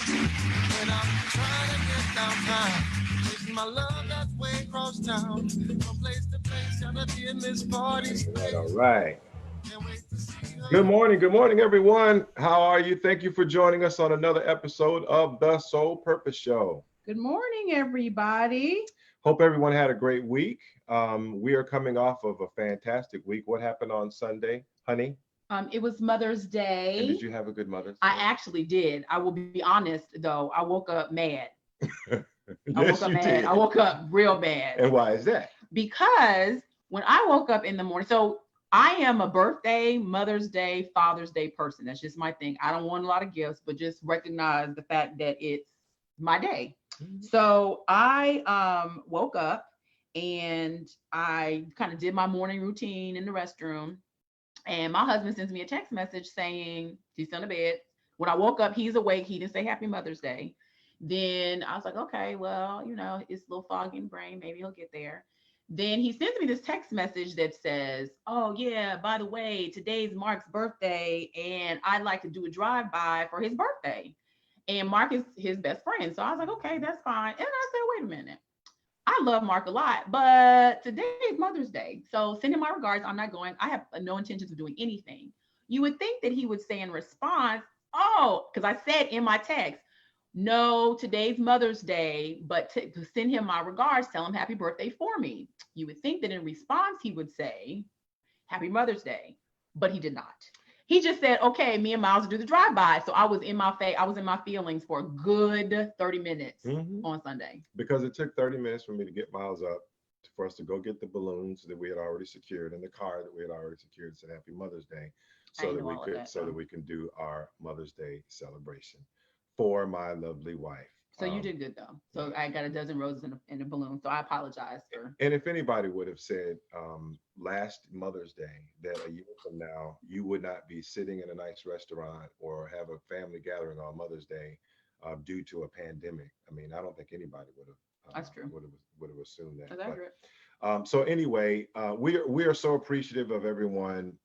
When I'm trying to get downtown, chasing my love that's way across town. From place to place, trying to be in this party space. All right. Can't wait to see her. Good morning, everyone. How are you? Thank you for joining us on another episode of the Soul Purpose Show. Good morning, everybody. Hope everyone had a great week. We are coming off of a fantastic week. What happened on Sunday, honey? It was Mother's And Day. did you have a good Mother's I Day? actually did. I will be honest, though. I woke up mad. I woke Yes, up you mad. did. I woke up real bad And why is that? because when I woke up in the morning, so I am a birthday, Mother's Day, Father's Day person. That's just my thing. I don't want a lot of gifts, but just recognize the fact that it's my day. Mhm. So I woke up and I kind of did my morning routine in the restroom. And my husband sends me a text message saying he's on the bed. When I woke up, he's awake. He didn't say Happy Mother's Day. Then I was like, okay, well, it's a little foggy in the brain. Maybe he'll get there. Then he sends me this text message that says, oh, yeah, by the way, today's Mark's birthday, and I'd like to do a drive-by for his birthday. And Mark is his best friend. So I was like, okay, that's fine. And I said, wait a minute. I love Mark a lot, but today is Mother's Day. So send him my regards. I'm not going. I have no intentions of doing anything. You would think that he would say in response, oh, because I said in my text, no, today's Mother's Day, but to send him my regards, tell him happy birthday for me. You would think that in response, he would say, Happy Mother's Day, but he did not. He just said, okay, me and Miles will do the drive-by. So I was in my feelings for a good 30 minutes on Sunday. Because it took 30 minutes for me to get Miles up for us to go get the balloons that we had already secured in the car that we had already secured and said Happy Mother's Day so that we can do our Mother's Day celebration for my lovely wife. So you did good though. So I got a dozen roses in a balloon. So I apologize for. And if anybody would have said last Mother's Day that a year from now you would not be sitting in a nice restaurant or have a family gathering on Mother's Day due to a pandemic, I mean, I don't think anybody would have That's true. would have assumed that. That's accurate. So anyway, we are so appreciative of everyone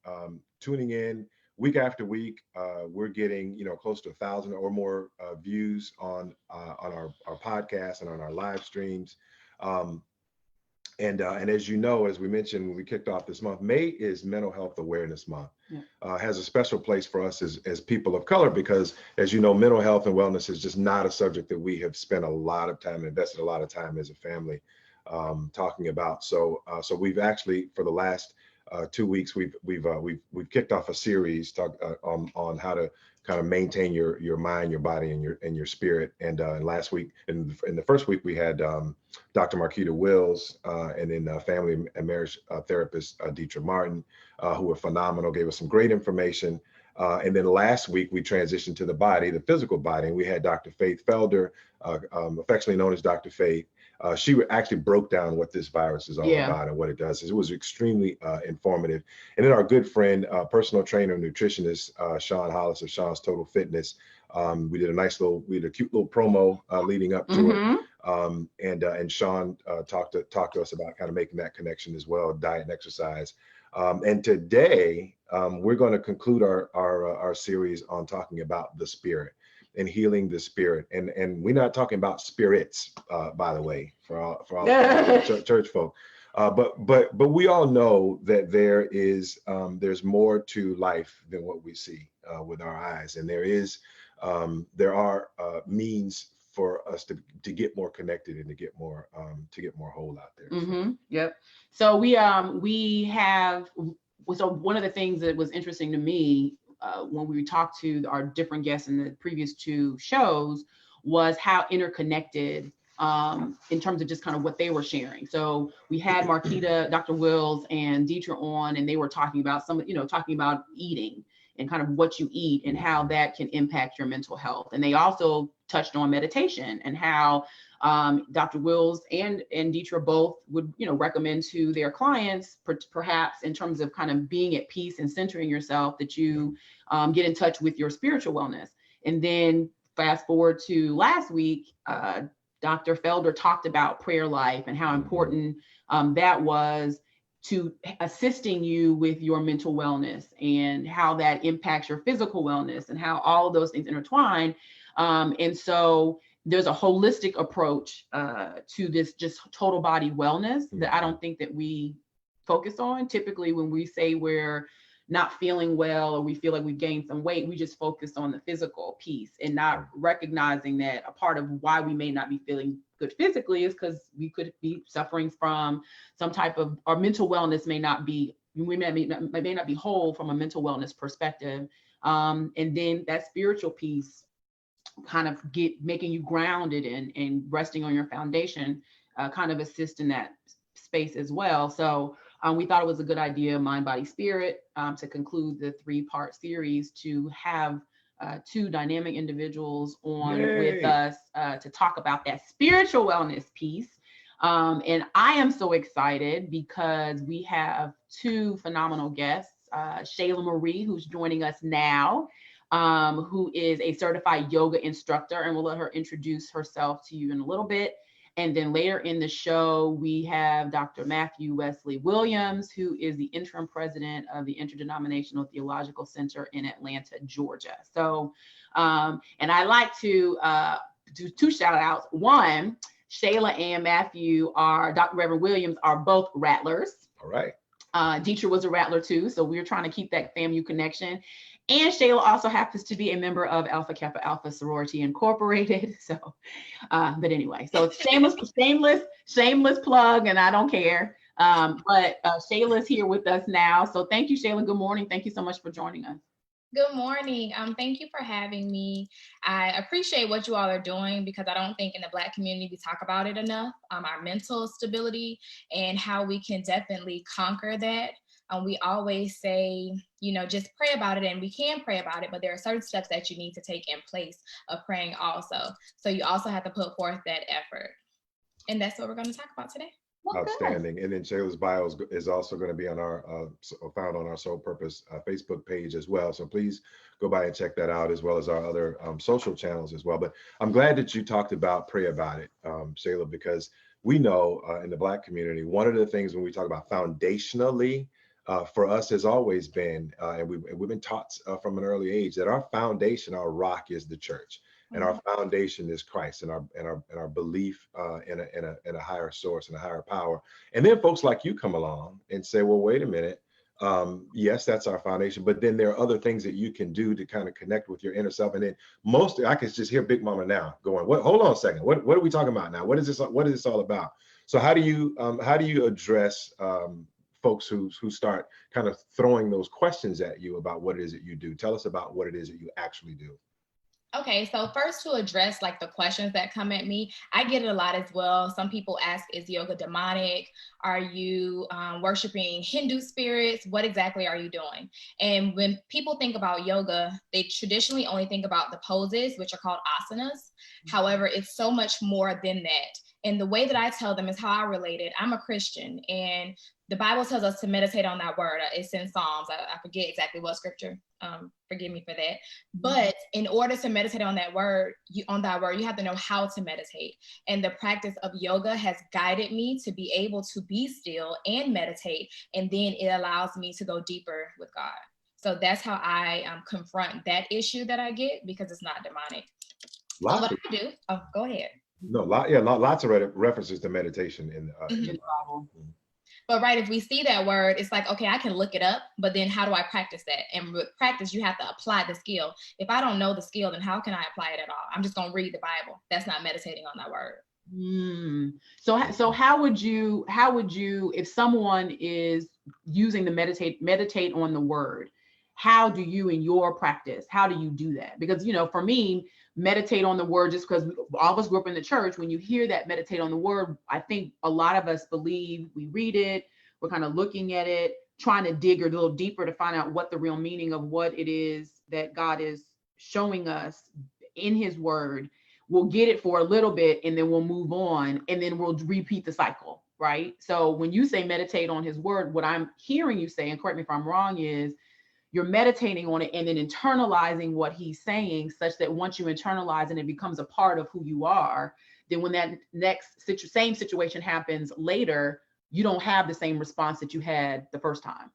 tuning in week after week. We're getting close to 1,000 or more views on our podcast and on our live streams. Um, and as you know, as we mentioned when we kicked off this month, May is Mental Health Awareness Month. Yeah. Has a special place for us as people of color because, as you know, mental health and wellness is just not a subject that we have spent a lot of time, invested a lot of time as a family talking about. So we've actually for the last 2 weeks we've kicked off a series on how to kind of maintain your mind, your body, and your spirit. And last week, in the first week, we had Dr. Marquita Wills and then family and marriage therapist Deetra Martin, who were phenomenal, gave us some great information. And then last week we transitioned to the body, the physical body, and we had Dr. Faith Felder, affectionately known as Dr. Faith. She actually broke down what this virus is all about and what it does. It was extremely informative. And then our good friend, personal trainer, nutritionist, Sean Hollis of Sean's Total Fitness. We did a cute little promo leading up to it. And Sean talked to us about kind of making that connection as well, diet and exercise. And today we're going to conclude our series on talking about the spirit and healing the spirit. And we're not talking about spirits, by the way, for all church folk. But we all know that there's more to life than what we see with our eyes, and there are means for us to get more connected and to get more whole out there. Yep. So we have. So one of the things that was interesting to me when we talked to our different guests in the previous two shows was how interconnected in terms of just kind of what they were sharing. So we had Marquita, Dr. Wills, and Deetra on, and they were talking about talking about eating and kind of what you eat and how that can impact your mental health. And they also touched on meditation and how Dr. Wills and Deetra both would, recommend to their clients, perhaps in terms of kind of being at peace and centering yourself, that you get in touch with your spiritual wellness. And then fast forward to last week, Dr. Felder talked about prayer life and how important that was to assisting you with your mental wellness and how that impacts your physical wellness and how all of those things intertwine. And so there's a holistic approach to this just total body wellness that I don't think that we focus on. Typically, when we say we're not feeling well or we feel like we gained some weight, we just focus on the physical piece and not recognizing that a part of why we may not be feeling good physically is because we could be suffering from some type of, our mental wellness may not be, we may not be whole from a mental wellness perspective. And then that spiritual piece kind of making you grounded and resting on your foundation, kind of assist in that space as well. So we thought it was a good idea, Mind, Body, Spirit, to conclude the 3-part series, to have 2 dynamic individuals on with us to talk about that spiritual wellness piece. And I am so excited because we have 2 phenomenal guests, Shayla Marie, who's joining us now, who is a certified yoga instructor, and we'll let her introduce herself to you in a little bit. And then later in the show, we have Dr. Matthew Wesley Williams, who is the interim president of the Interdenominational Theological Center in Atlanta, Georgia. So, and I like to do 2 shout outs. One, Shayla and Matthew Dr. Reverend Williams are both Rattlers. All right. Dietrich was a Rattler too. So we're trying to keep that FAMU connection. And Shayla also happens to be a member of Alpha Kappa Alpha Sorority Incorporated. So, but anyway, so it's shameless plug, and I don't care. But Shayla's here with us now. So thank you, Shayla. Good morning. Thank you so much for joining us. Good morning. Thank you for having me. I appreciate what you all are doing because I don't think in the Black community we talk about it enough, our mental stability and how we can definitely conquer that. We always say, just pray about it, and we can pray about it, but there are certain steps that you need to take in place of praying also. So you also have to put forth that effort. And that's what we're going to talk about today. Outstanding. And then Shayla's bio is also going to be on our found on our Soul Purpose Facebook page as well. So please go by and check that out, as well as our other social channels as well. But I'm glad that you talked about pray about it, Shayla, because we know in the Black community, one of the things when we talk about foundationally, for us has always been, and we've been taught from an early age, that our foundation, our rock, is the church, and our foundation is Christ, and our belief in a higher source and a higher power. And then folks like you come along and say, well, wait a minute, yes, that's our foundation, but then there are other things that you can do to kind of connect with your inner self. And then I can just hear Big Mama now going, what? Hold on a second, what are we talking about now? What is this all about? So how do you address folks who start kind of throwing those questions at you about what it is that you do? Tell us about what it is that you actually do. Okay, so first, to address like the questions that come at me, I get it a lot as well. Some people ask, is yoga demonic? Are you worshiping Hindu spirits? What exactly are you doing? And when people think about yoga, they traditionally only think about the poses, which are called asanas. However, it's so much more than that. And the way that I tell them is how I relate it. I'm a Christian, and the Bible tells us to meditate on that word. It's in Psalms. I forget exactly what scripture. Forgive me for that. But in order to meditate on that word, you have to know how to meditate. And the practice of yoga has guided me to be able to be still and meditate. And then it allows me to go deeper with God. So that's how I confront that issue that I get, because it's not demonic. What I do? Oh, go ahead. No, lots of references to meditation in the Bible. But right, if we see that word, it's like, okay, I can look it up, but then how do I practice that? And with practice, you have to apply the skill. If I don't know the skill, then how can I apply it at all? I'm just going to read the Bible. That's not meditating on that word. So how would you, if someone is using the meditate on the word, how do you, in your practice, how do you do that? Because, for me, meditate on the word, just because all of us grew up in the church, when you hear that meditate on the word, I think a lot of us believe we read it, we're kind of looking at it, trying to dig a little deeper to find out what the real meaning of what it is that God is showing us in his word. We'll get it for a little bit, and then we'll move on, and then we'll repeat the cycle, right? So when you say meditate on his word, what I'm hearing you say, and correct me if I'm wrong, is you're meditating on it and then internalizing what he's saying, such that once you internalize and it becomes a part of who you are, then when that next same situation happens later, you don't have the same response that you had the first time.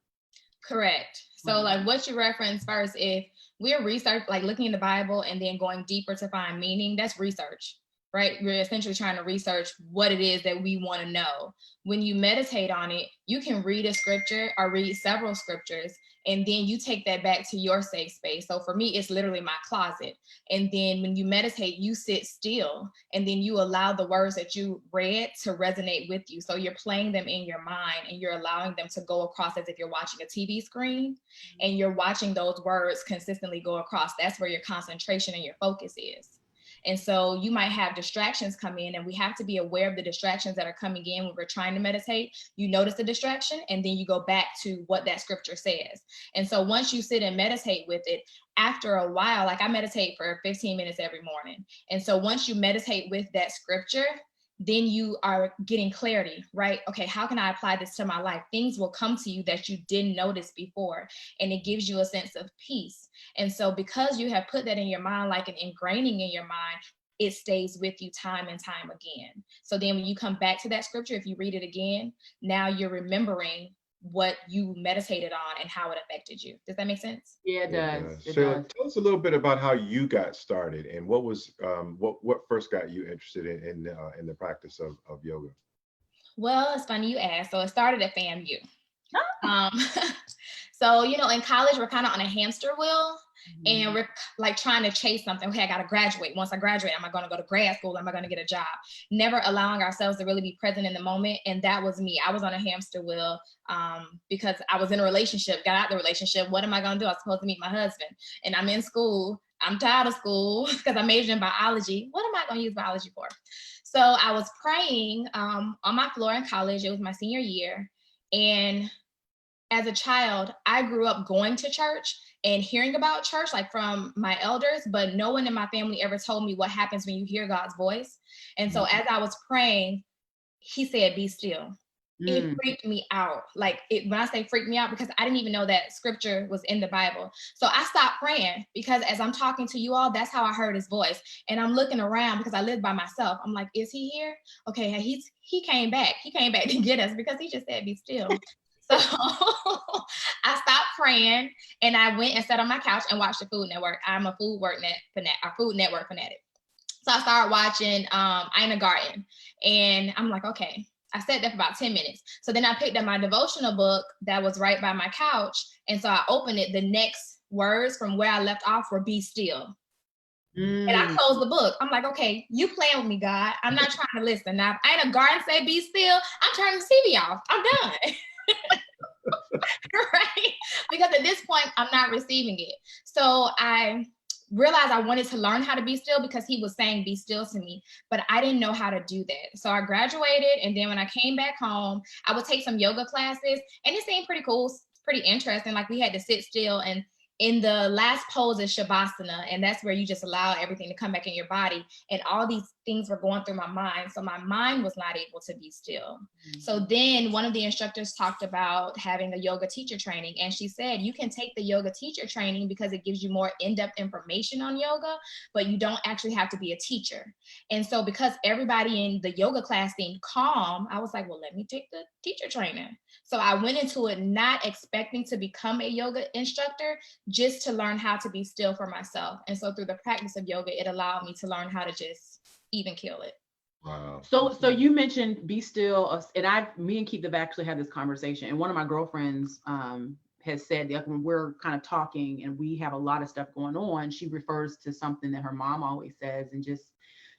Correct. So like what you referenced first, if we're research, like looking in the Bible and then going deeper to find meaning. That's research, right? We're essentially trying to research what it is that we want to know. When you meditate on it, you can read a scripture or read several scriptures, and then you take that back to your safe space. So for me, it's literally my closet. And then when you meditate, you sit still, and then you allow the words that you read to resonate with you. So you're playing them in your mind, and you're allowing them to go across as if you're watching a TV screen, and you're watching those words consistently go across. That's where your concentration and your focus is. And so you might have distractions come in, and we have to be aware of the distractions that are coming in when we're trying to meditate. You notice the distraction, and then you go back to what that scripture says. And so once you sit and meditate with it, after a while, like I meditate for 15 minutes every morning. And so once you meditate with that scripture, then you are getting clarity, right? Okay, how can I apply this to my life? Things will come to you that you didn't notice before, and it gives you a sense of peace. And so because you have put that in your mind, like an ingraining in your mind, it stays with you time and time again. So then when you come back to that scripture, if you read it again, now you're remembering what you meditated on and how it affected you. Does that make sense? Yeah, it does. It Shayla, does. tell us a little bit about how you got started and what was what first got you interested in the practice of yoga. Well, it's funny you asked. So it started at FAMU. So, you know, in college, we're kind of on a hamster wheel, and we're like trying to chase something. Okay, I got to graduate. Once I graduate, am I going to go to grad school? Am I going to get a job? Never allowing ourselves to really be present in the moment. And that was me. I was on a hamster wheel because I was in a relationship, got out the relationship. What am I going to do? I was supposed to meet my husband, and I'm in school. I'm tired of school because I majored in biology. What am I going to use biology for? So I was praying on my floor in college. It was my senior year. And as a child, I grew up going to church and hearing about church, like from my elders, but no one in my family ever told me what happens when you hear God's voice. And so as I was praying, he said, be still. It freaked me out. Like when I say freaked me out, because I didn't even know that scripture was in the Bible. So I stopped praying, because as I'm talking to you all, that's how I heard his voice. And I'm looking around because I live by myself. I'm like, is he here? Okay, he came back. He came back to get us because he just said, be still. So I stopped praying, and I went and sat on my couch and watched the Food Network. I'm a Food Network fanatic. So I started watching Ina Garten, and I'm like, okay. I sat there for about 10 minutes. So then I picked up my devotional book that was right by my couch. And so I opened it. The next words from where I left off were be still. And I closed the book. I'm like, okay, you playing with me, God. I'm not trying to listen. Now, if Ina Garten say be still, I'm turning the TV off. I'm done. Right? Because at this point, I'm not receiving it. So I realized I wanted to learn how to be still, because he was saying be still to me, but I didn't know how to do that. So I graduated, and then when I came back home, I would take some yoga classes, and it seemed pretty cool, pretty interesting. Like we had to sit still, and in the last pose is Shavasana, and that's where you just allow everything to come back in your body. And all these things were going through my mind, so my mind was not able to be still. So then one of the instructors talked about having a yoga teacher training, and she said, you can take the yoga teacher training because it gives you more in-depth information on yoga, but you don't actually have to be a teacher. And so because everybody in the yoga class seemed calm, I was like, well, let me take the teacher training. So I went into it not expecting to become a yoga instructor, just to learn how to be still for myself. And so through the practice of yoga, it allowed me to learn how to just even kill it. Wow. So you mentioned be still, and me and Keith have actually had this conversation, and one of my girlfriends has said that when we're kind of talking and we have a lot of stuff going on, she refers to something that her mom always says, and just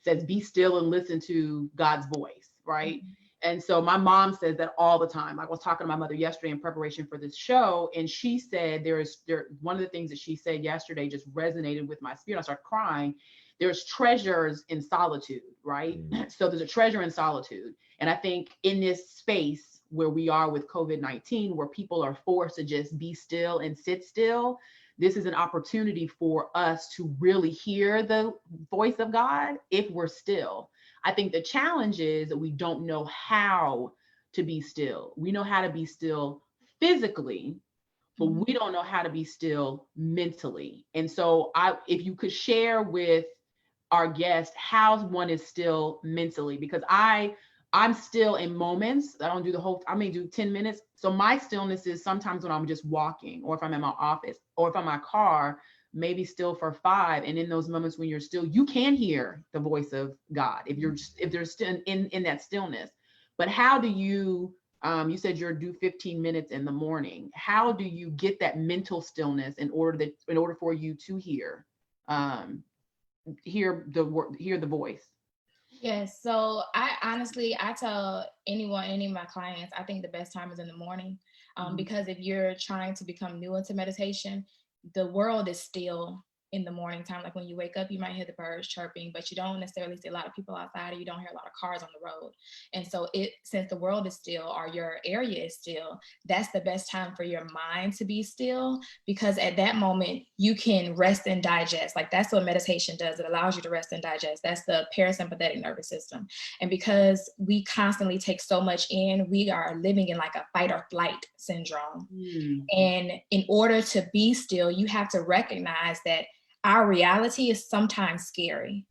says, be still and listen to God's voice, right? And so my mom says that all the time. I was talking to my mother yesterday in preparation for this show, and she said one of the things that she said yesterday just resonated with my spirit. I started crying. There's treasures in solitude, right? So there's a treasure in solitude. And I think in this space where we are with COVID-19, where people are forced to just be still and sit still, this is an opportunity for us to really hear the voice of God if we're still. I think the challenge is that we don't know how to be still. We know how to be still physically, but we don't know how to be still mentally. And so if you could share with our guest how one is still mentally, because I'm still in moments. I don't do the whole, I may do 10 minutes. So my stillness is sometimes when I'm just walking, or if I'm in my office, or if I'm in my car maybe still for 5. And in those moments when you're still, you can hear the voice of God if there's still in that stillness. But how do you, you said you're due 15 minutes in the morning. How do you get that mental stillness in order for you to hear the voice? Yes. So I tell any of my clients, I think the best time is in the morning. Because if you're trying to become new into meditation, the world is still in the morning time. Like when you wake up, you might hear the birds chirping, but you don't necessarily see a lot of people outside, or you don't hear a lot of cars on the road. And so since the world is still, or your area is still, that's the best time for your mind to be still, because at that moment you can rest and digest. Like that's what meditation does. It allows you to rest and digest. That's the parasympathetic nervous system. And because we constantly take so much in, we are living in like a fight or flight syndrome. And in order to be still, you have to recognize that our reality is sometimes scary,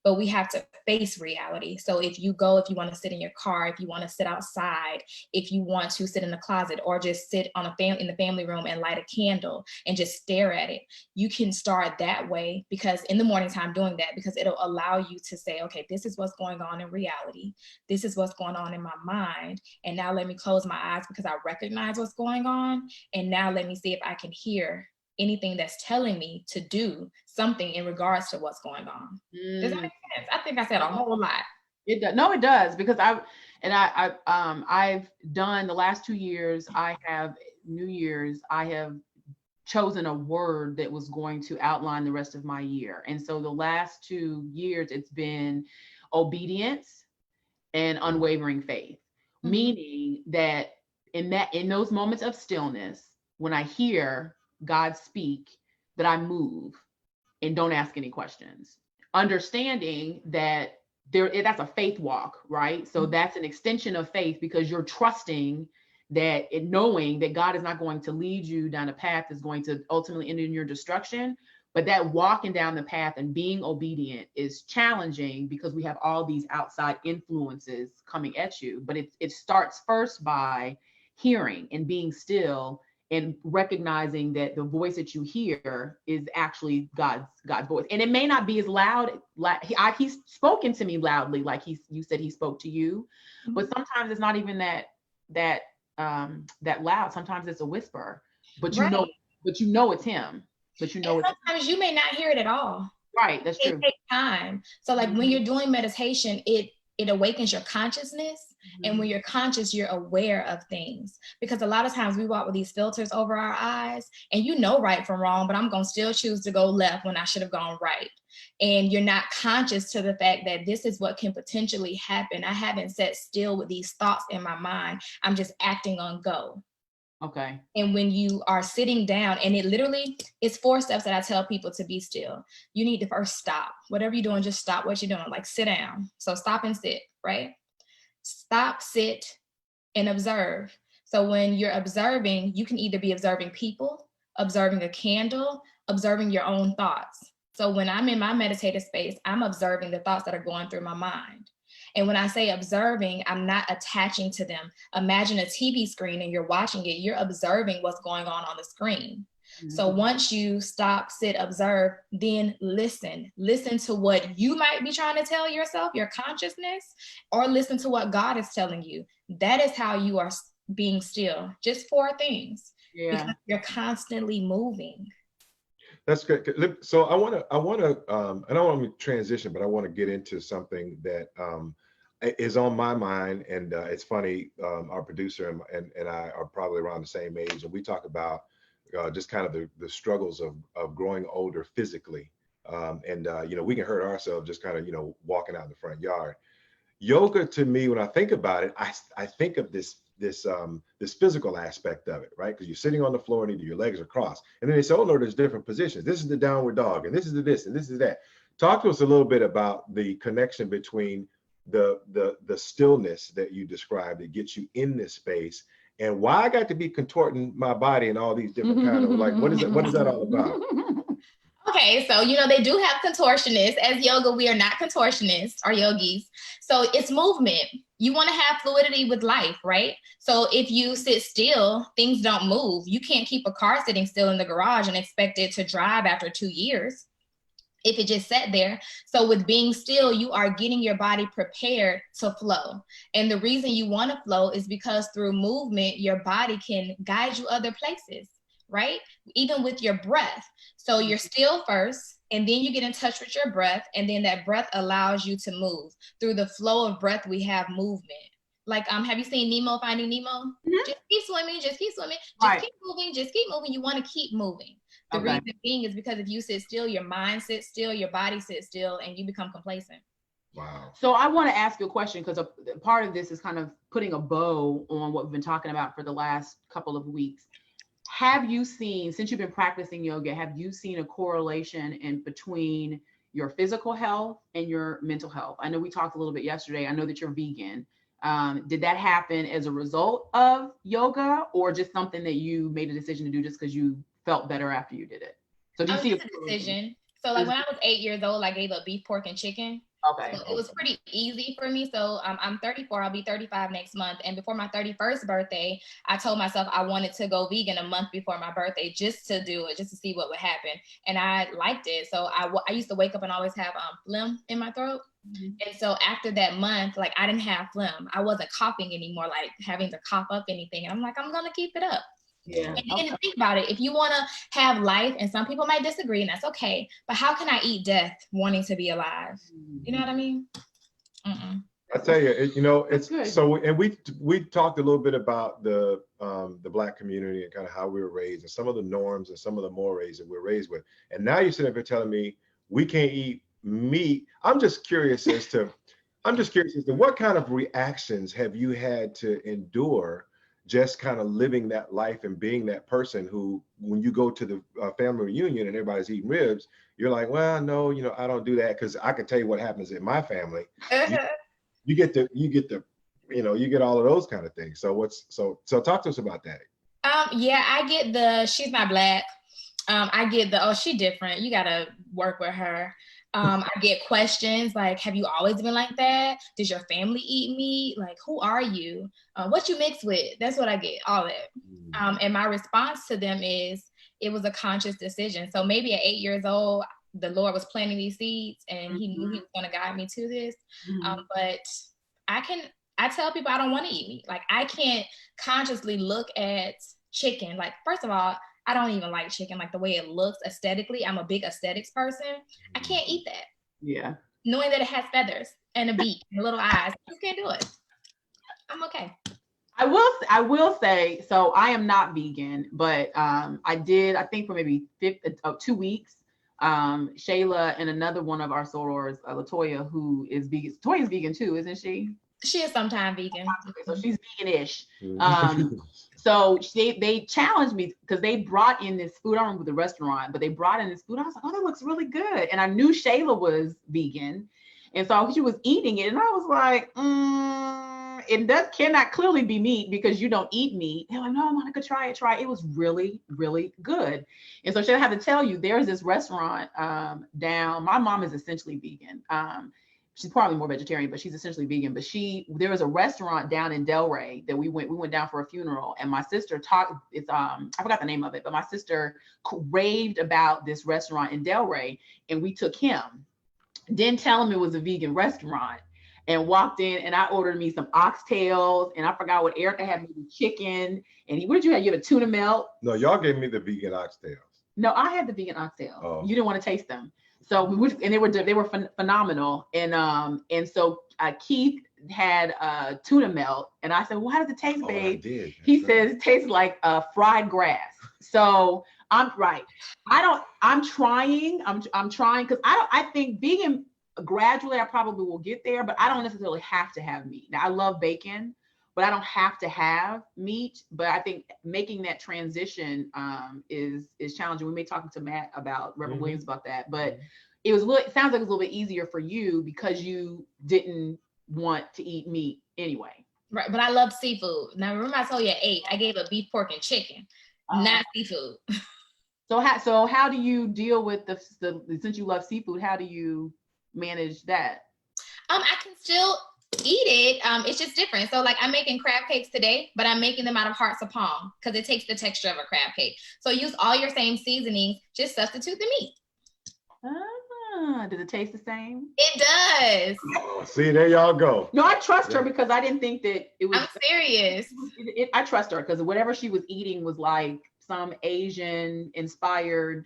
but we have to face reality. So if you want to sit in your car, if you want to sit outside, if you want to sit in the closet, or just sit in the family room and light a candle and just stare at it, you can start that way, because in the morning time doing that, because it'll allow you to say, okay, this is what's going on in reality. This is what's going on in my mind. And now let me close my eyes because I recognize what's going on. And now let me see if I can hear anything that's telling me to do something in regards to what's going on. Does that make sense? I think I said a whole lot. It does. No, it does, because I've done the last 2 years. New Year's, I have chosen a word that was going to outline the rest of my year. And so the last 2 years, it's been obedience and unwavering faith, meaning that in those moments of stillness, when I hear God speak, that I move and don't ask any questions, understanding that that's a faith walk, right? So that's an extension of faith, because you're trusting that, knowing that God is not going to lead you down a path that's going to ultimately end in your destruction. But that walking down the path and being obedient is challenging, because we have all these outside influences coming at you. But it starts first by hearing and being still, and recognizing that the voice that you hear is actually God's voice. And it may not be as loud, like he's spoken to me loudly, like you said he spoke to you, but sometimes it's not even that loud. Sometimes it's a whisper, but you know it's him. But you know, and sometimes you may not hear it at all. Right, that's true. It takes time. So like when you're doing meditation, it awakens your consciousness. And when you're conscious, you're aware of things, because a lot of times we walk with these filters over our eyes, and you know right from wrong, but I'm going to still choose to go left when I should have gone right. And you're not conscious to the fact that this is what can potentially happen. I haven't sat still with these thoughts in my mind. I'm just acting on go. Okay. And when you are sitting down, and it's 4 steps that I tell people to be still. You need to first stop. Whatever you're doing, just stop what you're doing. Like sit down. So stop and sit, right? Stop, sit, and observe. So when you're observing, you can either be observing people, observing a candle, observing your own thoughts. So when I'm in my meditative space, I'm observing the thoughts that are going through my mind. And when I say observing, I'm not attaching to them. Imagine a TV screen and you're watching it. You're observing what's going on the screen. So once you stop, sit, observe, then listen to what you might be trying to tell yourself, your consciousness, or listen to what God is telling you. That is how you are being still. Just 4 things. Yeah. Because you're constantly moving. That's great. So I want to, I don't want to transition, but I want to get into something that is on my mind. And it's funny, our producer and I are probably around the same age, and we talk about just kind of the struggles of growing older physically. We can hurt ourselves just kind of, walking out in the front yard. Yoga, to me, when I think about it, I think of this physical aspect of it, right? Because you're sitting on the floor and either your legs are crossed. And then they say, oh no, there's different positions. This is the downward dog, and this is the this, and this is that. Talk to us a little bit about the connection between the stillness that you described that gets you in this space, and why I got to be contorting my body and all these different kind of, like, what is that all about? Okay, so they do have contortionists. As yoga, we are not contortionists or yogis. So it's movement. You want to have fluidity with life, right? So if you sit still, things don't move. You can't keep a car sitting still in the garage and expect it to drive after 2 years if it just sat there. So with being still, you are getting your body prepared to flow. And the reason you want to flow is because through movement, your body can guide you other places, right? Even with your breath. So you're still first, and then you get in touch with your breath, and then that breath allows you to move. Through the flow of breath, we have movement. Like, have you seen Nemo Finding Nemo? Mm-hmm. Just keep swimming, just keep swimming, just keep moving, just keep moving. You want to keep moving. The reason being is because if you sit still, your mind sits still, your body sits still, and you become complacent. Wow. So I want to ask you a question, because a part of this is kind of putting a bow on what we've been talking about for the last couple of weeks. Have you seen, since you've been practicing yoga, have you seen a correlation in between your physical health and your mental health? I know we talked a little bit yesterday. I know that you're vegan. Did that happen as a result of yoga, or just something that you made a decision to do just because you felt better after you did it? So do you see a decision? So like when I was 8 years old, I gave up beef, pork, and chicken. Okay. So it was pretty easy for me. So I'm 34, I'll be 35 next month. And before my 31st birthday, I told myself I wanted to go vegan a month before my birthday, just to do it, just to see what would happen. And I liked it. So I used to wake up and always have phlegm in my throat. Mm-hmm. And so after that month, like I didn't have phlegm. I wasn't coughing anymore, like having to cough up anything. And I'm like, I'm going to keep it up. Yeah. And think about it. If you want to have life, and some people might disagree, and that's okay, but how can I eat death wanting to be alive? You know what I mean? I tell you, it's good. So, and we talked a little bit about the Black community and kind of how we were raised and some of the norms and some of the mores that we're raised with. And now you're sitting up here telling me we can't eat meat. I'm just curious as to what kind of reactions have you had to endure just kind of living that life and being that person who, when you go to the family reunion and everybody's eating ribs, you're like, well, no, I don't do that, because I can tell you what happens in my family. You get all of those kind of things. So talk to us about that. Yeah, I get she's not Black. I get she different. You gotta work with her. I get questions like, have you always been like that? Does your family eat meat? Like, who are you? What you mix with? That's what I get, all that. And my response to them is, it was a conscious decision. So maybe at 8 years old, the Lord was planting these seeds, and he knew he was going to guide me to this. But I tell people I don't want to eat meat. Like, I can't consciously look at chicken. Like, first of all, I don't even like chicken, like the way it looks aesthetically. I'm a big aesthetics person. I can't eat that. Yeah. Knowing that it has feathers and a beak and little eyes, I just can't do it. I'm okay. I will say, so I am not vegan, but I think for maybe 2 weeks, Shayla and another one of our sorors, Latoya, who is vegan. Latoya's vegan too, isn't she? She is sometimes vegan. So she's vegan-ish. So they challenged me because they brought in this food. I don't remember the restaurant, but they brought in this food. I was like, oh, that looks really good. And I knew Shayla was vegan. And so she was eating it. And I was like, it cannot clearly be meat because you don't eat meat. They're like, no, Monica, try it. It was really, really good. And so Shayla had to tell you, there's this restaurant down. My mom is essentially vegan. She's probably more vegetarian, but she's essentially vegan. But there was a restaurant down in Delray that we went down for a funeral, and my sister I forgot the name of it, but my sister raved about this restaurant in Delray, and we took him. Didn't tell him it was a vegan restaurant, and walked in, and I ordered me some oxtails, and I forgot what Erica had, maybe chicken. And what did you have? You have a tuna melt? No, y'all gave me the vegan oxtails. No, I had the vegan oxtails. Oh. You didn't want to taste them. So they were phenomenal. And so Keith had tuna melt, and I said, well, how does it taste, babe? I did. He says it tastes like fried grass. So I'm right. I'm trying because I think vegan, gradually I probably will get there, but I don't necessarily have to have meat. Now I love bacon, but I don't have to have meat. But I think making that transition is challenging. We may talk to Matt about Reverend Williams about that, but it sounds like it was a little bit easier for you because you didn't want to eat meat anyway. Right, but I love seafood. Now remember I told you at 8, I gave up beef, pork, and chicken, not seafood. So how do you deal with the since you love seafood, how do you manage that? I can still eat it. It's just different. So like I'm making crab cakes today, but I'm making them out of hearts of palm because it takes the texture of a crab cake. So use all your same seasonings, just substitute the meat. Does it taste the same? It does. Oh, see, there y'all go. No, I trust her because I didn't think that it was. I'm serious. I trust her because whatever she was eating was like some Asian inspired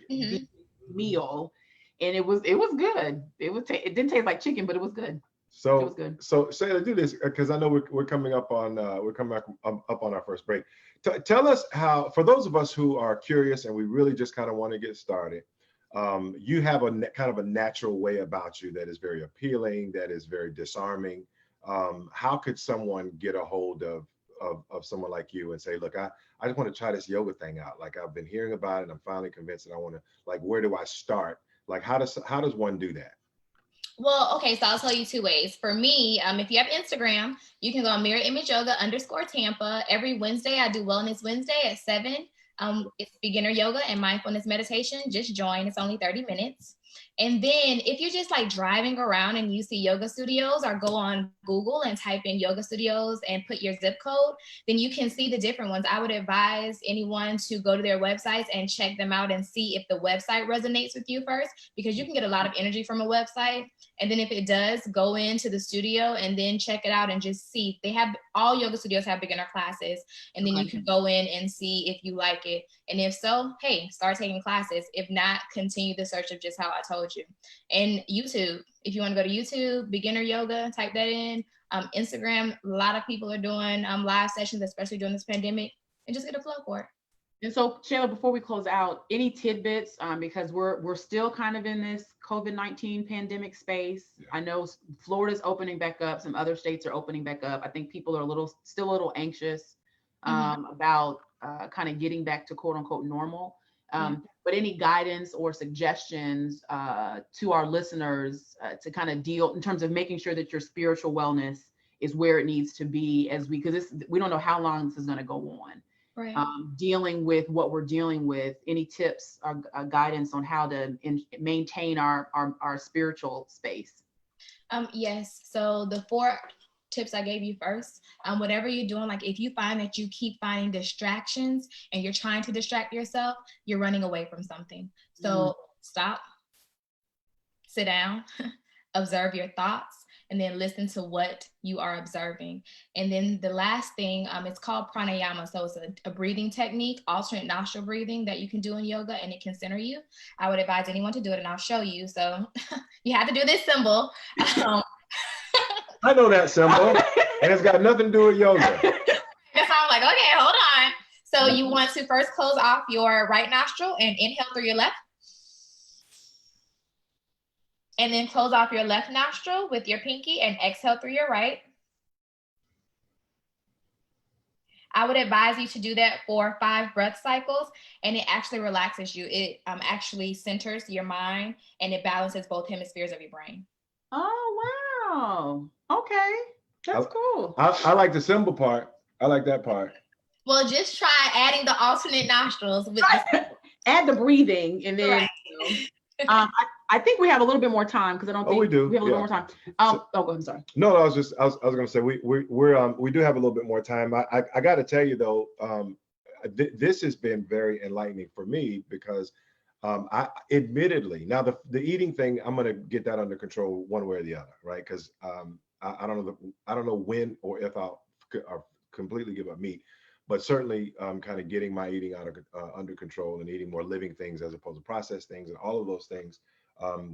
meal, and it was good. It didn't taste like chicken, but it was good. So it was good. So Shayla, do this because I know we're coming up on up on our first break. Tell us how, for those of us who are curious and we really just kind of want to get started. You have a kind of a natural way about you that is very appealing, that is very disarming. How could someone get a hold of someone like you and say, look, I just want to try this yoga thing out. Like I've been hearing about it and I'm finally convinced that I want to, like, where do I start? Like, how does one do that? Well, okay, so I'll tell you two ways. For me, if you have Instagram, you can go on Mirror Image Yoga _Tampa. Every Wednesday, I do Wellness Wednesday at 7. It's beginner yoga and mindfulness meditation. Just join. It's only 30 minutes. And then if you're just like driving around and you see yoga studios, or go on Google and type in yoga studios and put your zip code, then you can see the different ones. I would advise anyone to go to their websites and check them out and see if the website resonates with you first, because you can get a lot of energy from a website. And then if it does, go into the studio and then check it out and just see. They have, all yoga studios have beginner classes, and then you can go in and see if you like it. And if so, hey, start taking classes. If not, continue the search of just how I told you. And YouTube, if you want to go to YouTube, beginner yoga, type that in. Instagram, a lot of people are doing live sessions, especially during this pandemic, and just get a flow for it. And so, Shayla, before we close out, any tidbits, because we're still kind of in this COVID-19 pandemic space. Yeah. I know Florida's opening back up. Some other states are opening back up. I think people are still a little anxious about kind of getting back to quote unquote normal. But any guidance or suggestions to our listeners to kind of deal in terms of making sure that your spiritual wellness is where it needs to be, because we don't know how long this is going to go on. Right. Dealing with what we're dealing with, any tips or guidance on how to maintain our spiritual space? Yes. So the 4 tips I gave you first, whatever you're doing, like if you find that you keep finding distractions and you're trying to distract yourself, you're running away from something. So stop, sit down, observe your thoughts, and then listen to what you are observing. And then the last thing, it's called pranayama. So it's a breathing technique, alternate nostril breathing that you can do in yoga, and it can center you. I would advise anyone to do it, and I'll show you. So you have to do this symbol. I know that symbol, and it's got nothing to do with yoga. That's why I'm like, okay, hold on. So you want to first close off your right nostril and inhale through your left. And then close off your left nostril with your pinky and exhale through your right. I would advise you to do that for 5 breath cycles, and it actually relaxes you. It actually centers your mind, and it balances both hemispheres of your brain. Oh, wow. Okay. That's cool. I like the symbol part. I like that part. Well, just try adding the alternate nostrils. Add the breathing, and then right. I think we have a little bit more time, because I don't think we do. We have a little more time. Go ahead. I'm sorry. No, I was going to say we do have a little bit more time. I got to tell you though, this has been very enlightening for me, because I admittedly, now the eating thing, I'm going to get that under control one way or the other, right? Because I don't know when or if I'll completely give up meat, but certainly kind of getting my eating under control and eating more living things as opposed to processed things, and all of those things.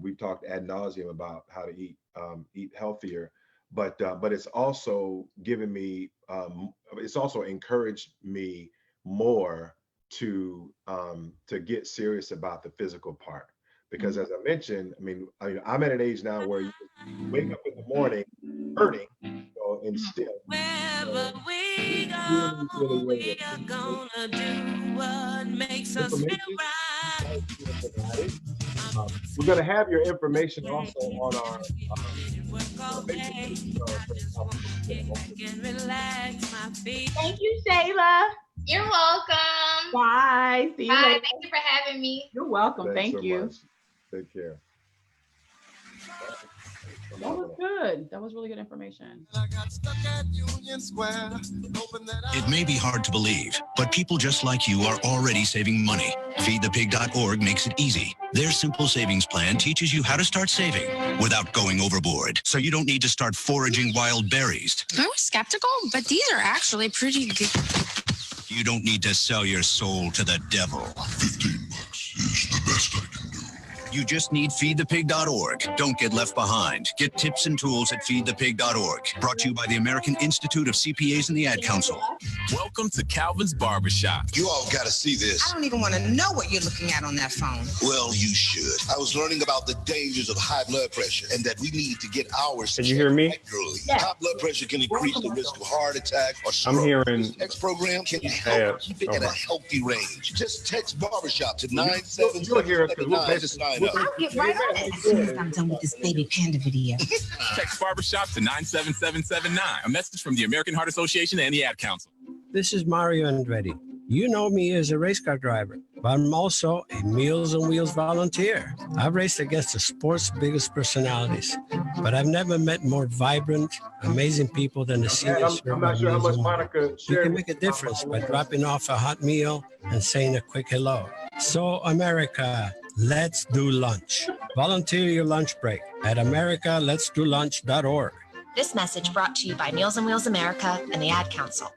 We've talked ad nauseum about how to eat healthier, but it's also given me, it's also encouraged me more to get serious about the physical part, because as I mentioned, I'm at an age now where you wake up in the morning hurting, and still. Wherever we go, we are gonna do what makes us feel right. We're going to have your information also on our Thank you, Shayla. You're welcome. Bye. See you Bye. later. Thank you for having me. You're welcome. Thanks Thank so you. much. Take care. That was good. That was really good information. It may be hard to believe, but people just like you are already saving money. Feedthepig.org makes it easy. Their simple savings plan teaches you how to start saving without going overboard, so you don't need to start foraging wild berries. I was skeptical, but these are actually pretty good. You don't need to sell your soul to the devil. $15 is the best I can do. You just need feedthepig.org. Don't get left behind. Get tips and tools at feedthepig.org. Brought to you by the American Institute of CPAs and the Ad Council. Welcome to Calvin's Barbershop. You all got to see this. I don't even want to know what you're looking at on that phone. Well, you should. I was learning about the dangers of high blood pressure and that we need to get ours. Can you hear me? Regularly. Yes. High blood pressure can increase the risk of heart attack or stroke. I'm hearing. This text program can help keep it at a healthy range. Just text barbershop to 97779 to sign up. I'll get right on it as soon as I'm done with this baby panda video. Text Barbershop to 97779. A message from the American Heart Association and the Ad Council. This is Mario Andretti. You know me as a race car driver, but I'm also a Meals on Wheels volunteer. I've raced against the sport's biggest personalities, but I've never met more vibrant, amazing people than the seniors. I'm not sure how much Monica You shared. can make a difference by dropping off a hot meal and saying a quick hello. So, America, let's do lunch. Volunteer your lunch break at americaletsdolunch.org. This message brought to you by Meals on Wheels America and the Ad Council.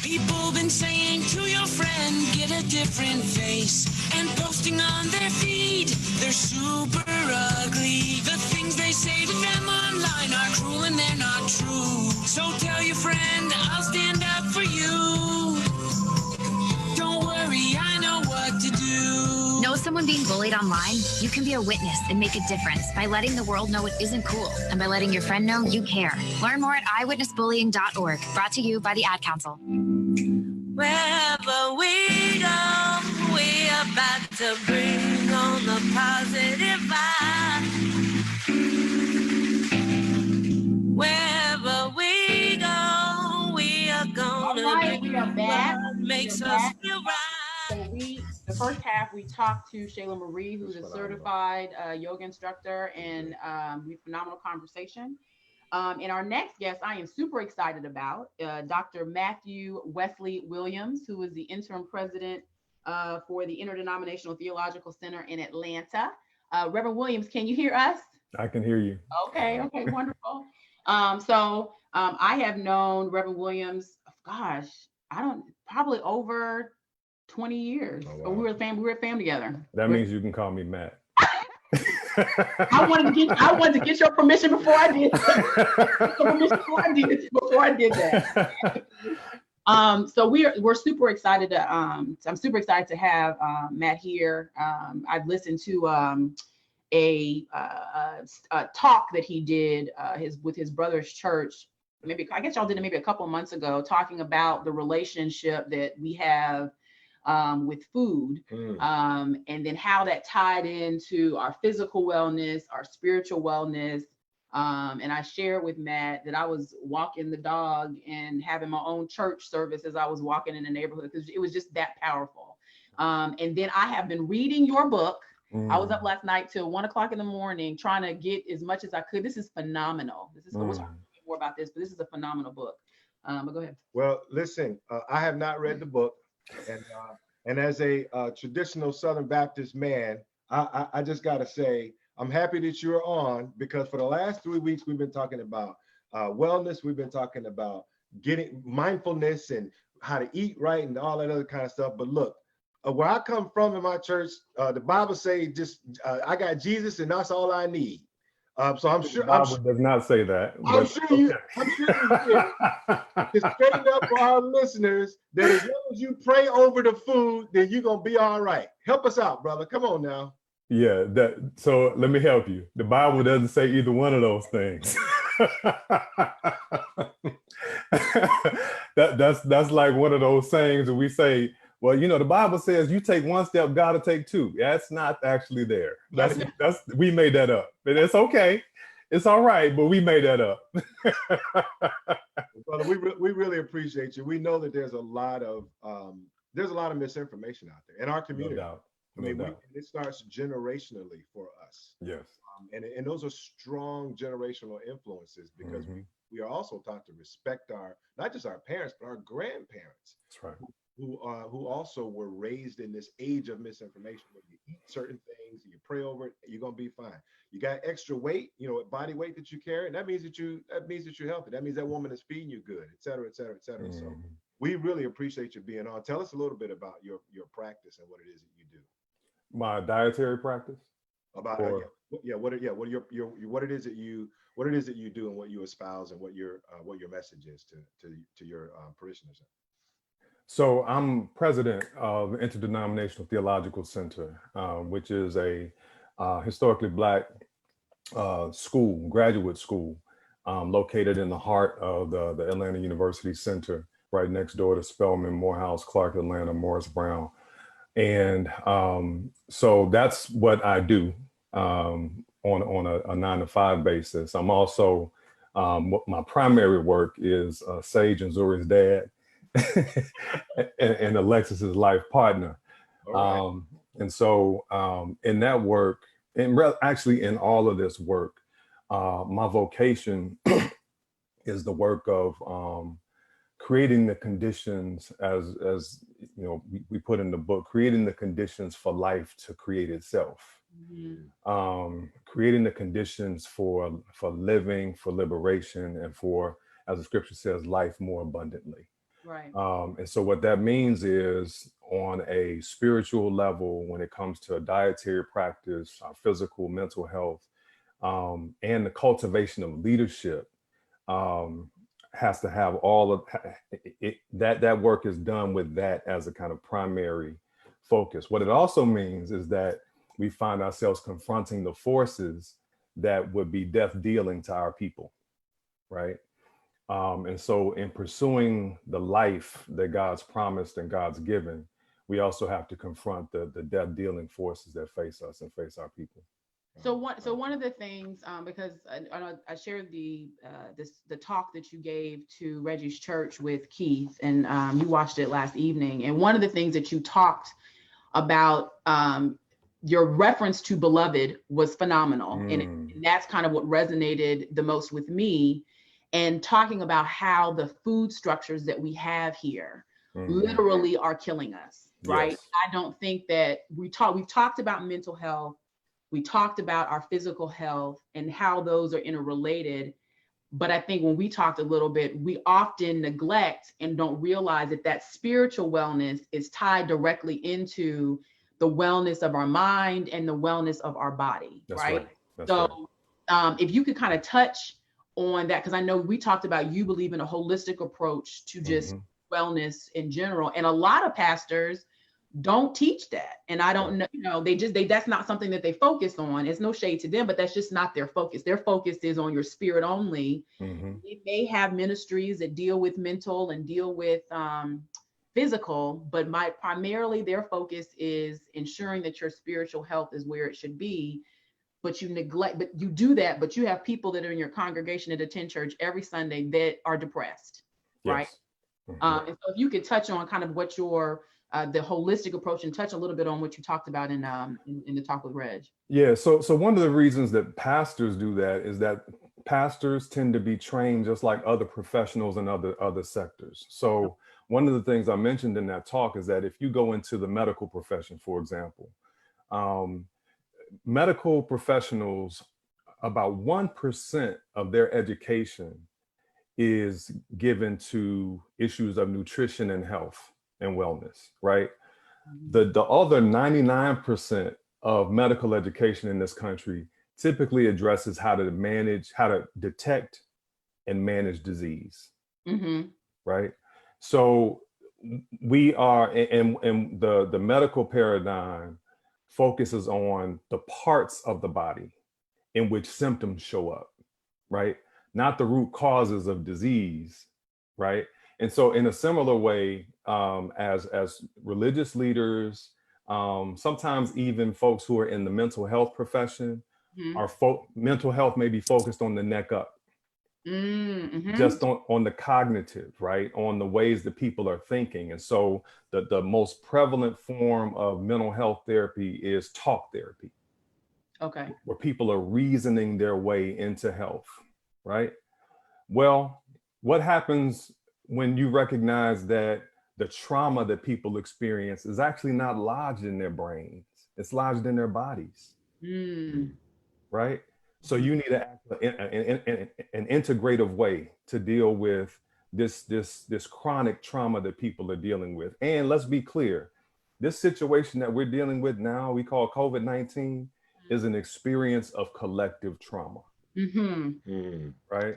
People been saying to your friend, get a different face, and posting on their feed, they're super ugly. The things they say to them online are cruel and they're not true. So tell your friend, I'll stand up for you. Don't worry, I know what to do. Know someone being bullied online? You can be a witness and make a difference by letting the world know it isn't cool and by letting your friend know you care. Learn more at eyewitnessbullying.org. Brought to you by the Ad Council. Wherever we go, we're about to bring on the positive vibe. Wherever we go, we are gonna We are back. what makes us feel right. So the first half, we talked to Shayla Marie, who's a certified yoga instructor, and we had a phenomenal conversation. And our next guest, I am super excited about, Dr. Matthew Wesley Williams, who is the interim president for the Interdenominational Theological Center in Atlanta. Reverend Williams, can you hear us? I can hear you. Okay, wonderful. I have known Reverend Williams, gosh, probably over 20 years. Oh, wow. We were a fam together. That means you can call me Matt. I wanted to get your permission before I did that. So we're super excited to I'm super excited to have Matt here. I've listened to a talk that he did with his brother's church. Maybe I guess y'all did it maybe a couple of months ago, talking about the relationship that we have with food, and then how that tied into our physical wellness, our spiritual wellness. And I shared with Matt that I was walking the dog and having my own church service as I was walking in the neighborhood, because it was just that powerful. And then I have been reading your book. I was up last night till 1 o'clock in the morning trying to get as much as I could. This is phenomenal. We'll talk more about this, but this is a phenomenal book. But go ahead. Well, listen, I have not read the book, and as a traditional Southern Baptist man, I just got to say, I'm happy that you're on, because for the last 3 weeks, we've been talking about wellness. We've been talking about getting mindfulness and how to eat right and all that other kind of stuff. But look, where I come from in my church, the Bible says I got Jesus and that's all I need. So I'm sure. The Bible does not say that. I'm sure you did. Just straighten up for our listeners that as long as you pray over the food, then you're gonna be all right. Help us out, brother. Come on now. Yeah. So let me help you. The Bible doesn't say either one of those things. That's like one of those sayings that we say, well, the Bible says you take one step, God will take two. That's not actually there. We made that up. But it's okay. It's all right, but we made that up. Brother, we really appreciate you. We know that there's a lot of there's a lot of misinformation out there in our community. No doubt. I mean, it starts generationally for us. Yes. And those are strong generational influences because we are also taught to respect not just our parents, but our grandparents. That's right. Who also were raised in this age of misinformation where you eat certain things, you pray over it, you're gonna be fine. You got extra weight, body weight that you carry, and that means that you're healthy. That means that woman is feeding you good, et cetera, et cetera, et cetera. So we really appreciate you being on. Tell us a little bit about your practice and what it is that you do. My dietary practice? About what it is that you do and what you espouse and what your message is to your parishioners. So I'm president of the Interdenominational Theological Center, which is a historically Black school, graduate school, located in the heart of the Atlanta University Center, right next door to Spelman, Morehouse, Clark, Atlanta, Morris Brown. And so that's what I do on a 9-to-5 basis. I'm also, my primary work is Sage and Zuri's dad and Alexis's life partner. Right. And so in that work, and actually in all of this work, my vocation is the work of creating the conditions, as we put in the book, creating the conditions for life to create itself. Creating the conditions for living, for liberation, and for, as the scripture says, life more abundantly. Right. And so what that means is, on a spiritual level, when it comes to a dietary practice, our physical, mental health, and the cultivation of leadership, has to have all of it, that work is done with that as a kind of primary focus. What it also means is that we find ourselves confronting the forces that would be death dealing to our people, right? And so in pursuing the life that God's promised and God's given, we also have to confront the death dealing forces that face us and face our people. So one of the things, because I shared the talk that you gave to Reggie's church with Keith, and you watched it last evening. And one of the things that you talked about, your reference to Beloved was phenomenal, and that's kind of what resonated the most with me. And talking about how the food structures that we have here literally are killing us, right? Yes. I don't think that we've talked about mental health. We talked about our physical health and how those are interrelated. But I think when we talked a little bit, we often neglect and don't realize that spiritual wellness is tied directly into the wellness of our mind and the wellness of our body, right? So if you could kind of touch on that, because I know we talked about you believe in a holistic approach to just wellness in general. And a lot of pastors don't teach that. And I don't know, they that's not something that they focus on. It's no shade to them, but that's just not their focus. Their focus is on your spirit only. They may have ministries that deal with mental and deal with physical, but primarily their focus is ensuring that your spiritual health is where it should be. But you neglect, but you do that, but you have people that are in your congregation that attend church every Sunday that are depressed, right? And so if you could touch on kind of what your the holistic approach, and touch a little bit on what you talked about in the talk with Reg. Yeah, so one of the reasons that pastors do that is that pastors tend to be trained just like other professionals in other sectors. So one of the things I mentioned in that talk is that if you go into the medical profession, for example, medical professionals, about 1% of their education is given to issues of nutrition and health and wellness, right? The other 99% of medical education in this country typically addresses how to detect and manage disease, right? So we are, and the medical paradigm focuses on the parts of the body in which symptoms show up, right? Not the root causes of disease, right? And so in a similar way, as religious leaders, sometimes even folks who are in the mental health profession, mental health may be focused on the neck up, Mm-hmm. just on the cognitive, right? On the ways that people are thinking. And so the most prevalent form of mental health therapy is talk therapy. Okay. Where people are reasoning their way into health, right? Well, what happens when you recognize that the trauma that people experience is actually not lodged in their brains, it's lodged in their bodies, right? So you need an integrative way to deal with this chronic trauma that people are dealing with. And let's be clear, this situation that we're dealing with now, we call COVID-19, is an experience of collective trauma, right?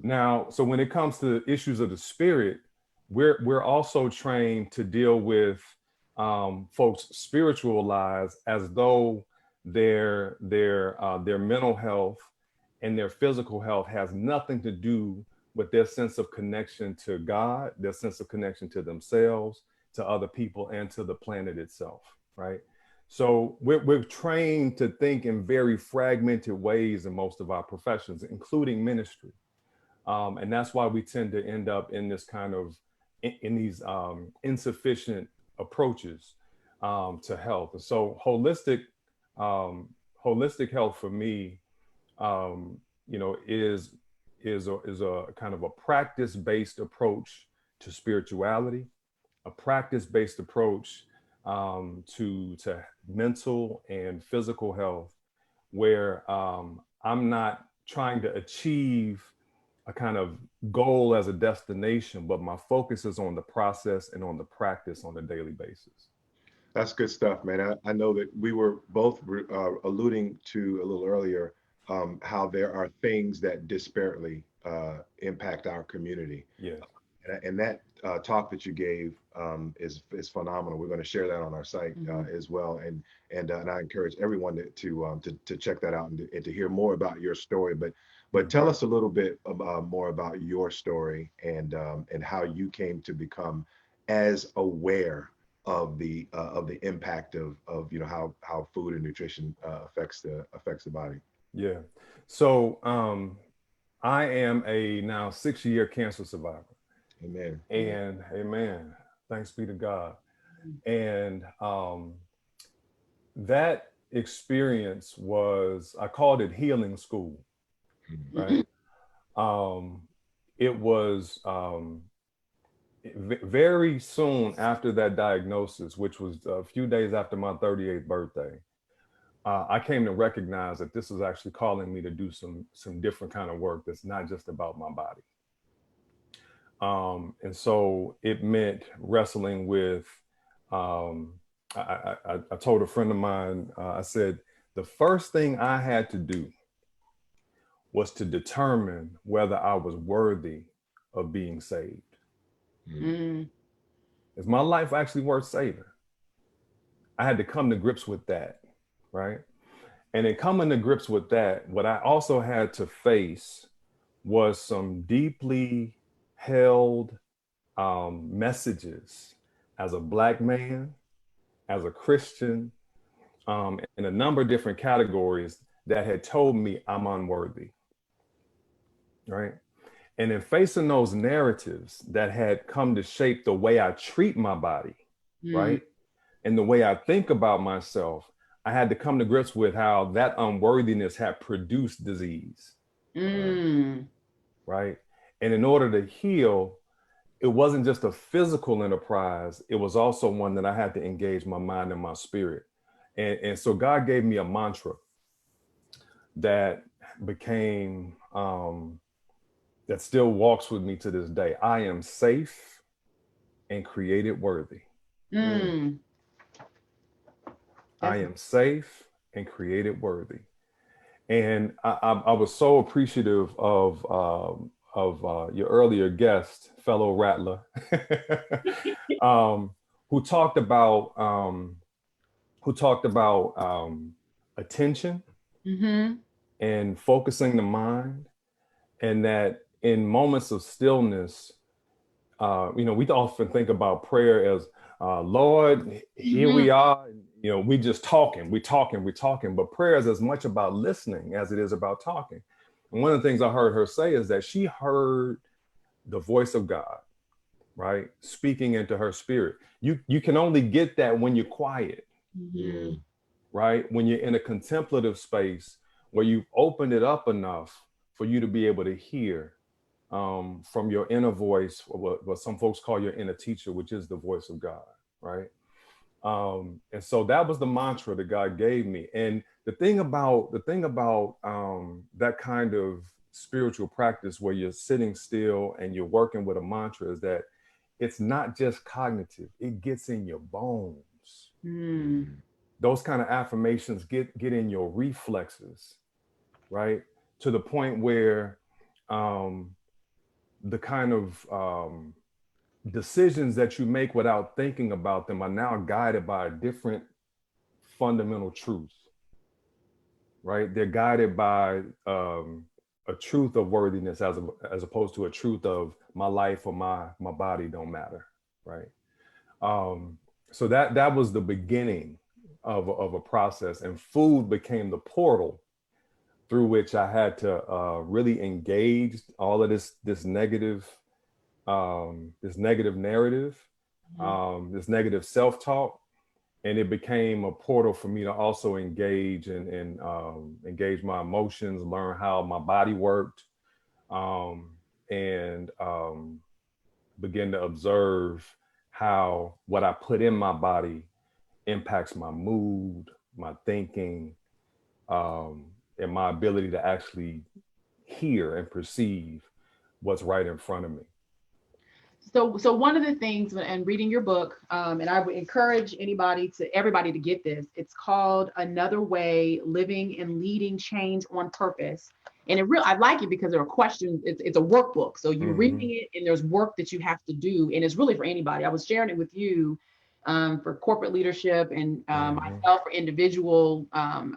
Now, so when it comes to issues of the spirit, we're also trained to deal with folks' spiritual lives as though their mental health and their physical health has nothing to do with their sense of connection to God, their sense of connection to themselves, to other people, and to the planet itself, right? So we're trained to think in very fragmented ways in most of our professions, including ministry. And that's why we tend to end up in this kind of, in these insufficient approaches to health. And so holistic health for me, is a kind of a practice-based approach to spirituality, a practice-based approach to mental and physical health, where I'm not trying to achieve a kind of goal as a destination, but my focus is on the process and on the practice on a daily basis. That's good stuff, man. I know that we were both alluding to a little earlier how there are things that disparately impact our community. Yeah. And that talk that you gave is phenomenal. We're going to share that on our site as well, and I encourage everyone to check that out and to hear more about your story. But tell us a little bit more about your story and how you came to become as aware of the impact of how food and nutrition affects the body. Yeah. So I am a now 6-year cancer survivor. Amen. And amen. Thanks be to God. And that experience was, I called it healing school, right? It was very soon after that diagnosis, which was a few days after my 38th birthday, I came to recognize that this was actually calling me to do some different kind of work that's not just about my body. And so it meant wrestling with, I told a friend of mine, I said, the first thing I had to do was to determine whether I was worthy of being saved. Is my life actually worth saving? I had to come to grips with that, right? And in coming to grips with that, what I also had to face was some deeply held messages as a Black man, as a Christian, in a number of different categories that had told me I'm unworthy, right? And in facing those narratives that had come to shape the way I treat my body, right? And the way I think about myself, I had to come to grips with how that unworthiness had produced disease, right? And in order to heal, it wasn't just a physical enterprise, it was also one that I had to engage my mind and my spirit. And so God gave me a mantra that became, that still walks with me to this day. I am safe and created worthy. I am safe and created worthy. And I was so appreciative of your earlier guest, fellow Rattler, who talked about attention and focusing the mind, and that in moments of stillness, we often think about prayer as, Lord, here we are, we just talking, we're talking, but prayer is as much about listening as it is about talking. And one of the things I heard her say is that she heard the voice of God, right, speaking into her spirit. You can only get that when you're quiet, right? When you're in a contemplative space where you've opened it up enough for you to be able to hear from your inner voice, or what some folks call your inner teacher, which is the voice of God, right? And so that was the mantra that God gave me. And the thing about that kind of spiritual practice where you're sitting still and you're working with a mantra is that it's not just cognitive, it gets in your bones. Those kind of affirmations get in your reflexes, right? To the point where the kind of decisions that you make without thinking about them are now guided by a different fundamental truth, right? They're guided by a truth of worthiness as opposed to a truth of my life or my body don't matter, right? So that was the beginning of a process, and food became the portal through which I had to really engage all of this negative narrative, this negative self-talk, and it became a portal for me to also engage and engage my emotions, learn how my body worked, and begin to observe how what I put in my body impacts my mood, my thinking, and my ability to actually hear and perceive what's right in front of me. So one of the things, and reading your book, and I would encourage everybody to get this. It's called Another Way: Living and Leading Change on Purpose. And I like it because there are questions. It's a workbook. So you're reading it, and there's work that you have to do, and it's really for anybody. I was sharing it with you for corporate leadership and myself for individual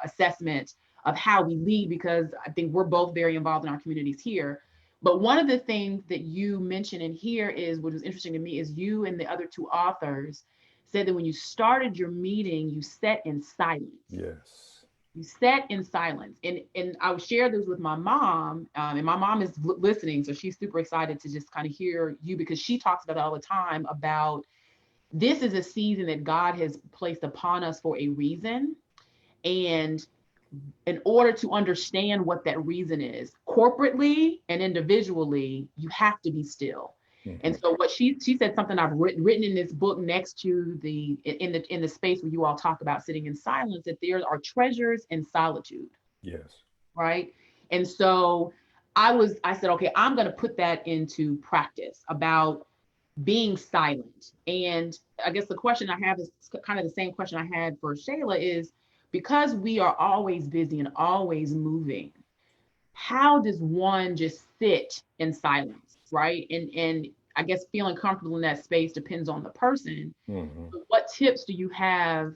assessment of how we lead, because I think we're both very involved in our communities here. But one of the things that you mentioned in here is, what was interesting to me, is you and the other two authors said that when you started your meeting, you sat in silence. Yes. You sat in silence. And I would share this with my mom, and my mom is listening, so she's super excited to just kind of hear you, because she talks about it all the time, about this is a season that God has placed upon us for a reason. And in order to understand what that reason is, corporately and individually, you have to be still. And so what she said, something I've written in this book next to in the space where you all talk about sitting in silence, that there are treasures in solitude. Yes. Right. And so I said, okay, I'm going to put that into practice about being silent. And I guess the question I have is kind of the same question I had for Shayla, is because we are always busy and always moving, how does one just sit in silence, right? And I guess feeling comfortable in that space depends on the person. But what tips do you have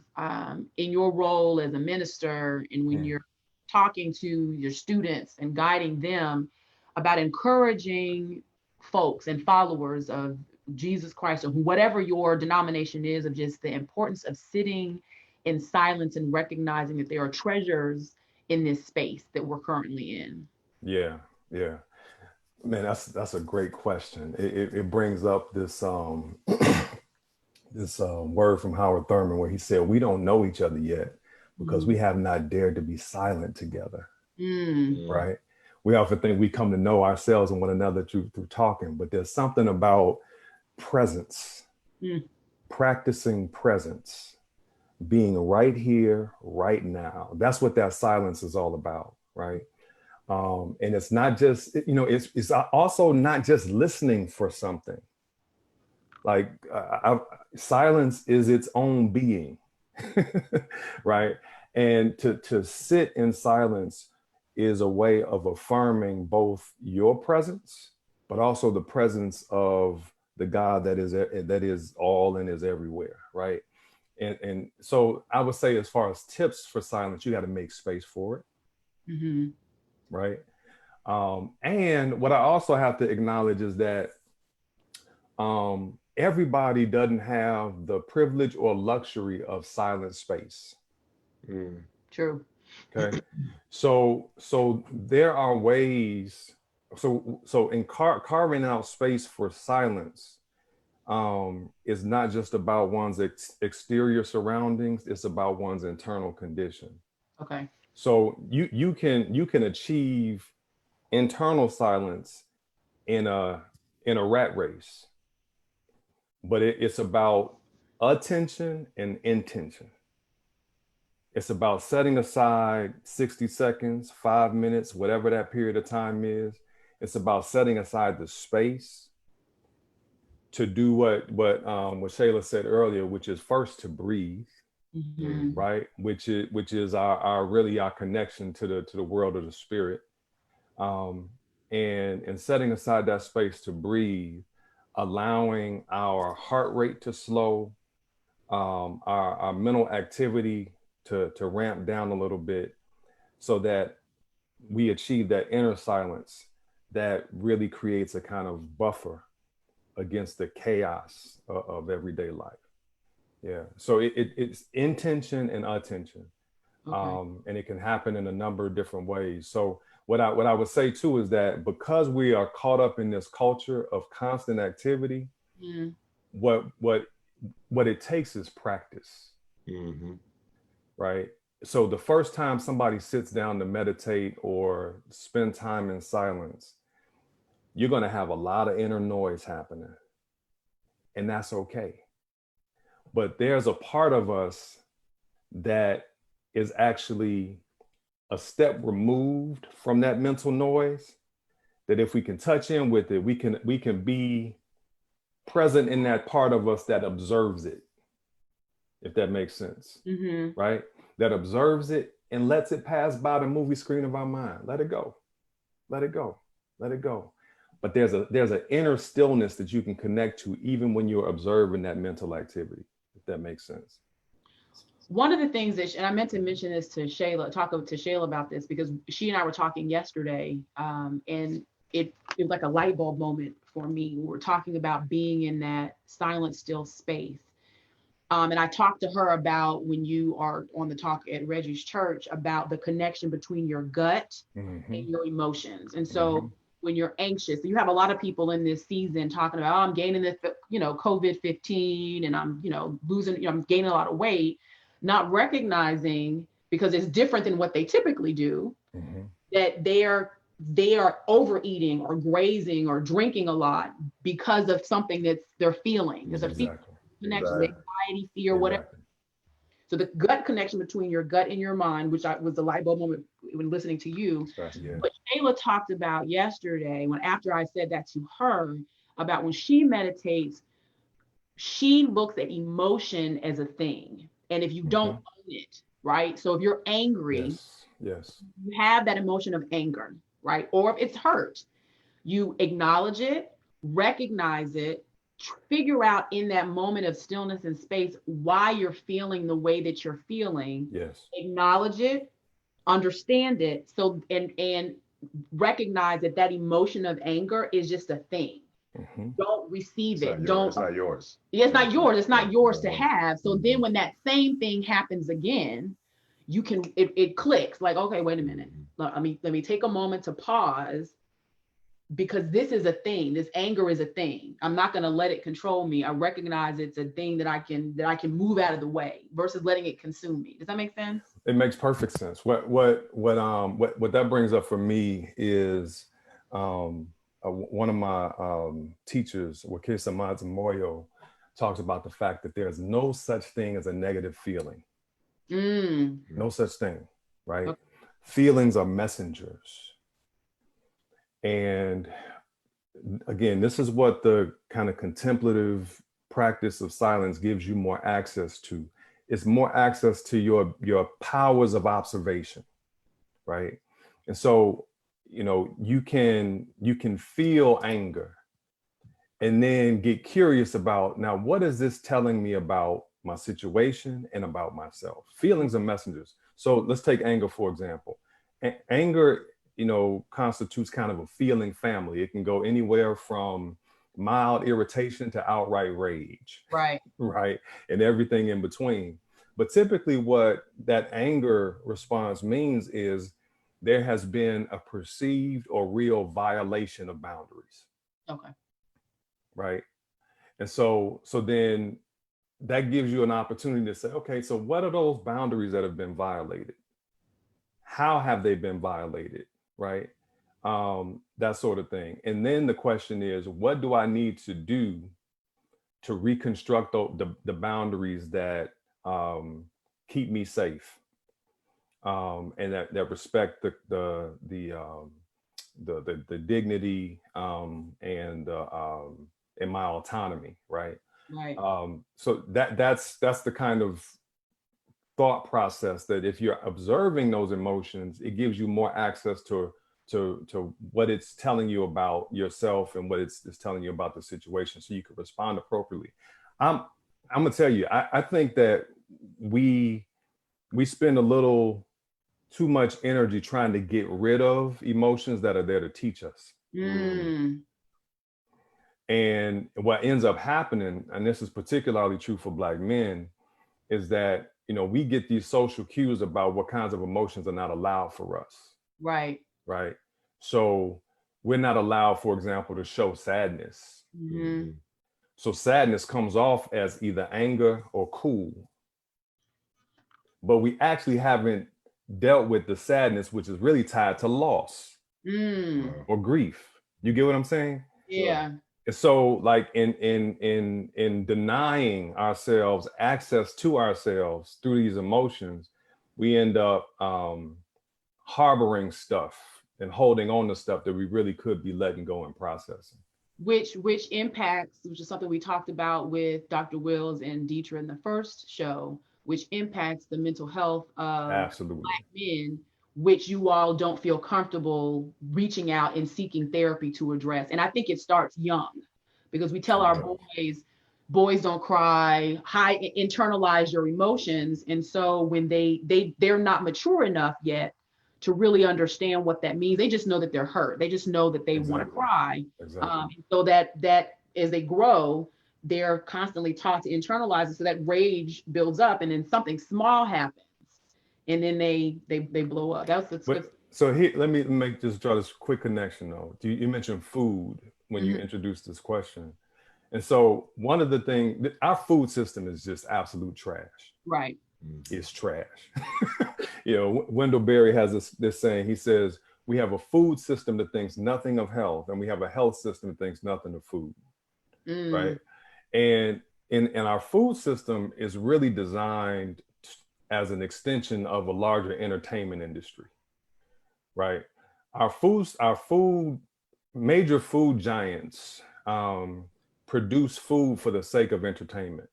in your role as a minister, and when you're talking to your students and guiding them about encouraging folks and followers of Jesus Christ, or whatever your denomination is, of just the importance of sitting in silence and recognizing that there are treasures in this space that we're currently in? Yeah. Man, that's a great question. It brings up this this word from Howard Thurman, where he said, we don't know each other yet because we have not dared to be silent together. Right? We often think we come to know ourselves and one another through talking, but there's something about presence, practicing presence, being right here, right now. That's what that silence is all about, right? And it's not just, it's also not just listening for something. Like silence is its own being, right? And to sit in silence is a way of affirming both your presence, but also the presence of the God that is all and is everywhere, right? And so I would say, as far as tips for silence, you got to make space for it, right? And what I also have to acknowledge is that everybody doesn't have the privilege or luxury of silent space. True. Okay. So there are ways. So in carving out space for silence, is not just about one's exterior surroundings. It's about one's internal condition. Okay. So you can achieve internal silence in a rat race, but it's about attention and intention. It's about setting aside 60 seconds, 5 minutes, whatever that period of time is. It's about setting aside the space to do what Shayla said earlier, which is first to breathe, right? Which is our really our connection to the world of the spirit, and setting aside that space to breathe, allowing our heart rate to slow, our mental activity to ramp down a little bit, so that we achieve that inner silence that really creates a kind of buffer against the chaos of everyday life. Yeah. So it's intention and attention. Okay. And it can happen in a number of different ways. So what I would say too is that because we are caught up in this culture of constant activity, what it takes is practice. Right. So the first time somebody sits down to meditate or spend time in silence, you're going to have a lot of inner noise happening, and that's okay. But there's a part of us that is actually a step removed from that mental noise, that if we can touch in with it, we can be present in that part of us that observes it, if that makes sense, right? That observes it and lets it pass by the movie screen of our mind. Let it go, let it go, let it go. But there's an inner stillness that you can connect to even when you're observing that mental activity, if that makes sense. One of the things that, and I meant to mention this to Shayla, talk to Shayla about this, because she and I were talking yesterday, and it was like a light bulb moment for me. We were talking about being in that silent, still space. And I talked to her about when you are on the talk at Reggie's church about the connection between your gut and your emotions. And so when you're anxious, you have a lot of people in this season talking about, oh, I'm gaining this, COVID-19, and I'm, losing, I'm gaining a lot of weight, not recognizing, because it's different than what they typically do, that they are overeating or grazing or drinking a lot because of something that they're feeling. There's a connection, anxiety, fear, whatever. So the gut connection between your gut and your mind, which was the light bulb moment when listening to you. But Shayla talked about yesterday, after I said that to her, about when she meditates, she looks at emotion as a thing. And if you don't own it, right? So if you're angry, yes, you have that emotion of anger, right? Or if it's hurt, you acknowledge it, recognize it, figure out in that moment of stillness and space why you're feeling the way that you're feeling. Yes. Acknowledge it, understand it, so and recognize that emotion of anger is just a thing. Don't receive it. It's not yours. Yeah, it's not yours. It's not yours to have. So then when that same thing happens again, you can it clicks like, okay, wait a minute. Let me take a moment to pause, because this is a thing. This anger is a thing. I'm not going to let it control me. I recognize it's a thing that I can move out of the way versus letting it consume me. Does that make sense? It makes perfect sense. What that brings up for me is one of my teachers, Wakisa Moyo, talks about the fact that there's no such thing as a negative feeling. No such thing, right? Okay. Feelings are messengers. And again, this is what the kind of contemplative practice of silence gives you more access to. It's more access to your powers of observation, right? And so, you can feel anger and then get curious about, now, what is this telling me about my situation and about myself? Feelings are messengers. So let's take anger, for example. Anger, constitutes kind of a feeling family. It can go anywhere from mild irritation to outright rage. Right. Right. And everything in between. But typically what that anger response means is there has been a perceived or real violation of boundaries. Okay. Right. And so then that gives you an opportunity to say, okay, so what are those boundaries that have been violated? How have they been violated? Right. That sort of thing. And then the question is, what do I need to do to reconstruct the boundaries that keep me safe, and that respect the dignity and my autonomy, right? Right. So that's the kind of thought process that if you're observing those emotions, it gives you more access to what it's telling you about yourself and what it's telling you about the situation, so you can respond appropriately. I'm gonna tell you, I think that we spend a little too much energy trying to get rid of emotions that are there to teach us. And what ends up happening, and this is particularly true for Black men, is that, we get these social cues about what kinds of emotions are not allowed for us. Right. Right. So we're not allowed, for example, to show sadness. So sadness comes off as either anger or cool. But we actually haven't dealt with the sadness, which is really tied to loss or grief. You get what I'm saying? Yeah. And so, like in denying ourselves access to ourselves through these emotions, we end up harboring stuff and holding on to stuff that we really could be letting go and processing. Which impacts, which is something we talked about with Dr. Wills and Deetra in the first show, which impacts the mental health of Black men, which you all don't feel comfortable reaching out and seeking therapy to address. And I think it starts young, because we tell our boys don't cry, internalize your emotions. And so when they're not mature enough yet to really understand what that means, they just know that they're hurt. They just know that they want to cry. So that as they grow, they're constantly taught to internalize it. So that rage builds up, and then something small happens, and then they blow up. So here, let me draw this quick connection though. You mentioned food when you introduced this question. And so one of the things, our food system is just absolute trash. Right. It's trash. Wendell Berry has this saying. He says, we have a food system that thinks nothing of health, and we have a health system that thinks nothing of food. Right. And our food system is really designed as an extension of a larger entertainment industry. Right. Our major food giants produce food for the sake of entertainment.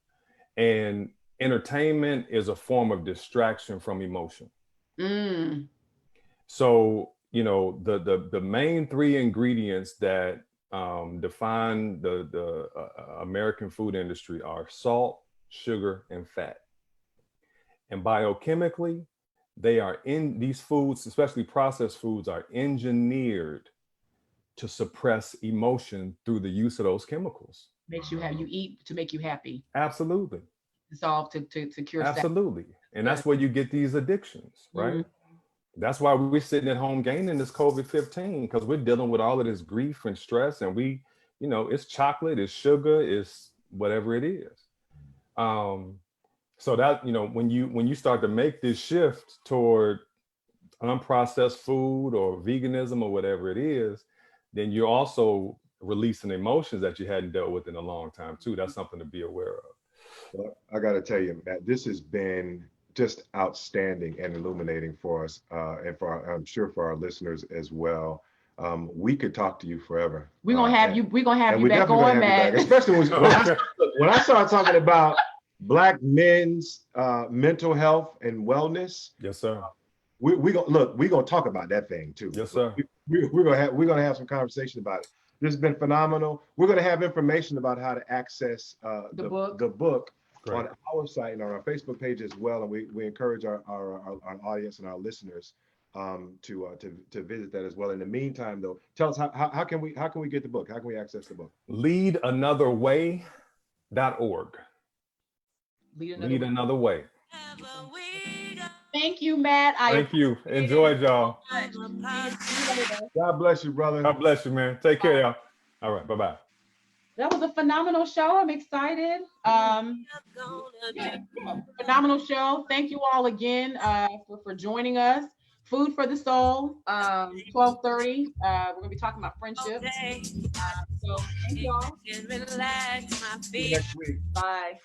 And entertainment is a form of distraction from emotion. So, the main three ingredients that define the American food industry are salt, sugar, and fat. And biochemically, these foods, especially processed foods, are engineered to suppress emotion through the use of those chemicals. You eat to make you happy. Absolutely. Solve to cure. Absolutely. And that's where you get these addictions, right? That's why we're sitting at home gaining this COVID-15, because we're dealing with all of this grief and stress, and it's chocolate, it's sugar, it's whatever it is. So that, when you start to make this shift toward unprocessed food or veganism or whatever it is, then you're also releasing emotions that you hadn't dealt with in a long time too. That's something to be aware of. Well, I got to tell you, Matt, this has been just outstanding and illuminating for us, and I'm sure for our listeners as well. We could talk to you forever. We're gonna have you back on, Matt. Especially when I started talking about Black men's mental health and wellness. Yes, sir. We're gonna talk about that thing too. Yes, sir. We're gonna have some conversation about it. This has been phenomenal. We're gonna have information about how to access the book Great. On our site and on our Facebook page as well. And we encourage our audience and our listeners to visit that as well. In the meantime, though, tell us how can we get the book? How can we access the book? Leadanotherway.org. Lead Another Way. Thank you, Matt. Thank you. Enjoyed y'all. God bless you, brother. God bless you, man. Take care, y'all. All right. Bye-bye. That was a phenomenal show. I'm excited. Yeah, phenomenal show. Thank you all again for joining us. Food for the Soul, 12:30. We're gonna be talking about friendship. So thank y'all. See you next week. Bye.